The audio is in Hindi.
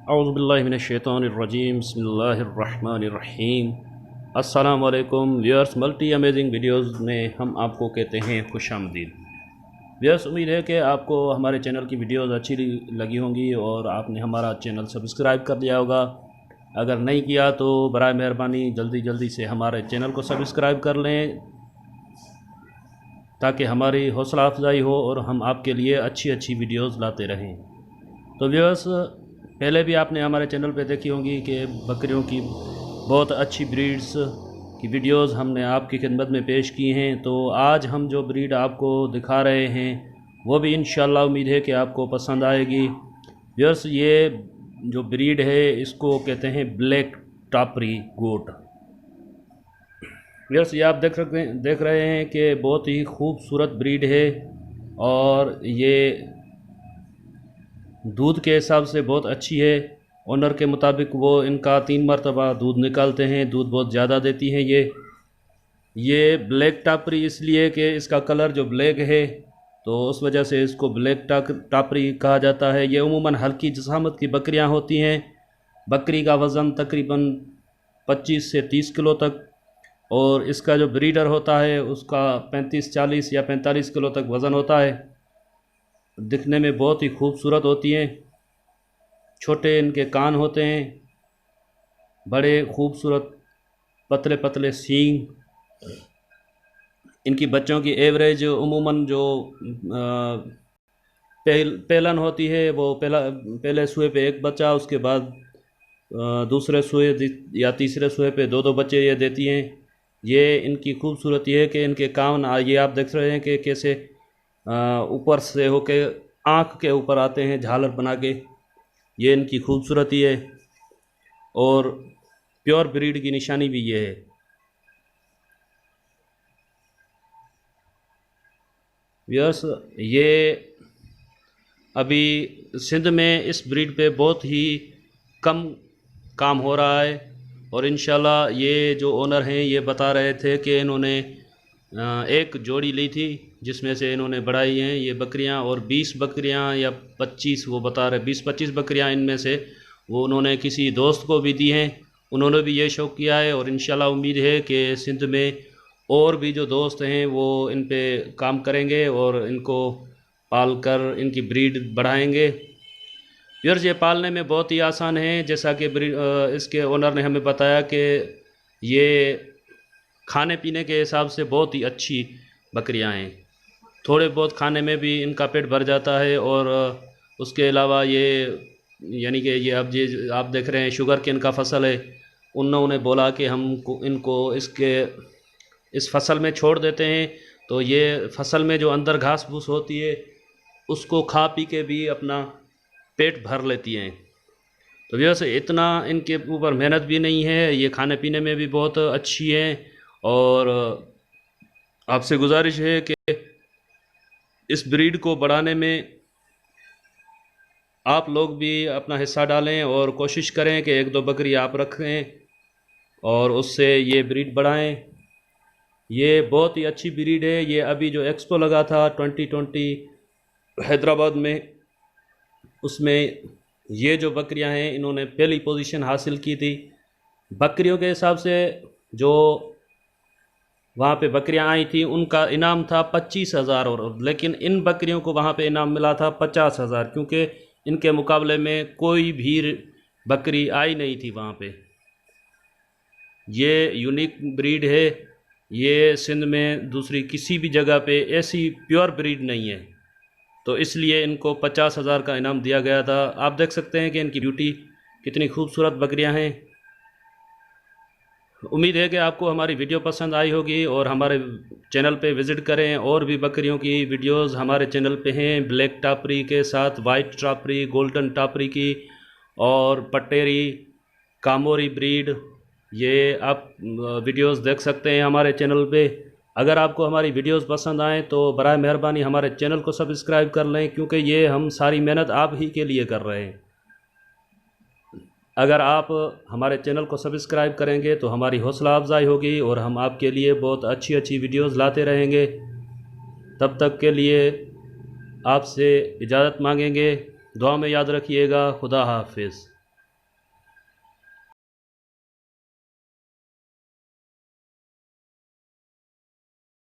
औज़ुबिल्लाहिमिनश्शैतानिर्रजीम बिस्मिल्लाहिर्रहमानिर्रहीम। अस्सलाम वालेकुम व्यूअर्स, मल्टी अमेजिंग वीडियोज़ में हम आपको कहते हैं खुशामदीद। व्यूअर्स, उम्मीद है कि आपको हमारे चैनल की वीडियोज़ अच्छी लगी होंगी और आपने हमारा चैनल सब्सक्राइब कर लिया होगा। अगर नहीं किया तो बराए मेहरबानी जल्दी से हमारे चैनल को सब्सक्राइब कर लें ताकि हमारी हौसला अफजाई हो और हम आपके लिए अच्छी वीडियोज़ लाते रहें। तो व्यूअर्स, पहले भी आपने हमारे चैनल पे देखी होंगी कि बकरियों की बहुत अच्छी ब्रीड्स की वीडियोस हमने आपकी खिदमत में पेश की हैं। तो आज हम जो ब्रीड आपको दिखा रहे हैं वो भी इंशाल्लाह उम्मीद है कि आपको पसंद आएगी। व्यूअर्स, ये जो ब्रीड है इसको कहते हैं ब्लैक टापरी गोट। व्यूअर्स, ये आप देख रहे हैं कि बहुत ही खूबसूरत ब्रीड है और ये दूध के हिसाब से बहुत अच्छी है। ओनर के मुताबिक वो इनका 3 मरतबा दूध निकालते हैं, दूध बहुत ज़्यादा देती हैं। ये ब्लैक टापरी इसलिए कि इसका कलर जो ब्लैक है तो उस वजह से इसको ब्लैक टापरी कहा जाता है। ये उमूमन हल्की जिसामत की बकरियां होती हैं। बकरी का वज़न तकरीबन 25 से 30 किलो तक और इसका जो ब्रीडर होता है उसका 35-40 या 45 किलो तक वज़न होता है। दिखने में बहुत ही खूबसूरत होती हैं। छोटे इनके कान होते हैं, बड़े खूबसूरत पतले पतले सींग। इनकी बच्चों की एवरेज उमूमन जो पहलन होती है वो पहले सूए पे एक बच्चा, उसके बाद दूसरे सूए या तीसरे सूए पे 2 बच्चे ये देती हैं। ये इनकी खूबसूरती है कि इनके कान, ये आप देख रहे हैं कि कैसे ऊपर से होके आँख के ऊपर आते हैं झालर बना के। ये इनकी खूबसूरती है और प्योर ब्रीड की निशानी भी ये है। व्यूअर्स, ये अभी सिंध में इस ब्रीड पे बहुत ही कम काम हो रहा है और इंशाल्लाह ये जो ओनर हैं ये बता रहे थे कि इन्होंने एक जोड़ी ली थी जिसमें से इन्होंने बढ़ाई हैं ये बकरियां और 20 बकरियां या 25, वो बता रहे 20-25 बकरियां इनमें से वो उन्होंने किसी दोस्त को भी दी हैं। उन्होंने भी ये शौक़ किया है और इंशाल्लाह उम्मीद है कि सिंध में और भी जो दोस्त हैं वो इन पे काम करेंगे और इनको पाल कर इनकी ब्रीड बढ़ाएंगे। व्यूअर्स, ये पालने में बहुत ही आसान है। जैसा कि इसके ओनर ने हमें बताया कि ये खाने पीने के हिसाब से बहुत ही अच्छी बकरियां हैं। थोड़े बहुत खाने में भी इनका पेट भर जाता है और उसके अलावा ये यानी कि ये अब ये आप देख रहे हैं शुगर केन का फसल है। उन्होंने बोला कि हम इनको इस फसल में छोड़ देते हैं तो ये फसल में जो अंदर घास फूस होती है उसको खा पी के भी अपना पेट भर लेती हैं। तो वैसे इतना इनके ऊपर मेहनत भी नहीं है। ये खाने पीने में भी बहुत अच्छी है और आपसे गुजारिश है कि इस ब्रीड को बढ़ाने में आप लोग भी अपना हिस्सा डालें और कोशिश करें कि 1-2 बकरी आप रखें और उससे ये ब्रीड बढ़ाएं। ये बहुत ही अच्छी ब्रीड है। ये अभी जो एक्सपो लगा था 2020 हैदराबाद में, उसमें ये जो बकरियां हैं इन्होंने पहली पोजीशन हासिल की थी। बकरियों के हिसाब से जो वहाँ पे बकरियां आई थी उनका इनाम था 25,000 और लेकिन इन बकरियों को वहाँ पे इनाम मिला था 50,000 क्योंकि इनके मुकाबले में कोई भी बकरी आई नहीं थी वहाँ पे। ये यूनिक ब्रीड है। ये सिंध में दूसरी किसी भी जगह पे ऐसी प्योर ब्रीड नहीं है, तो इसलिए इनको 50,000 का इनाम दिया गया था। आप देख सकते हैं कि इनकी ब्यूटी कितनी खूबसूरत बकरियां हैं। उम्मीद है कि आपको हमारी वीडियो पसंद आई होगी और हमारे चैनल पे विज़िट करें। और भी बकरियों की वीडियोस हमारे चैनल पे हैं, ब्लैक टापरी के साथ वाइट टापरी, गोल्डन टापरी की और पटेरी, कामोरी ब्रीड। ये आप वीडियोस देख सकते हैं हमारे चैनल पे। अगर आपको हमारी वीडियोस पसंद आएँ तो बराए मेहरबानी हमारे चैनल को सब्सक्राइब कर लें क्योंकि ये हम सारी मेहनत आप ही के लिए कर रहे हैं। अगर आप हमारे चैनल को सब्सक्राइब करेंगे तो हमारी हौसला अफजाई होगी और हम आपके लिए बहुत अच्छी वीडियोस लाते रहेंगे। तब तक के लिए आपसे इजाज़त मांगेंगे। दुआ में याद रखिएगा। खुदा हाफिज़।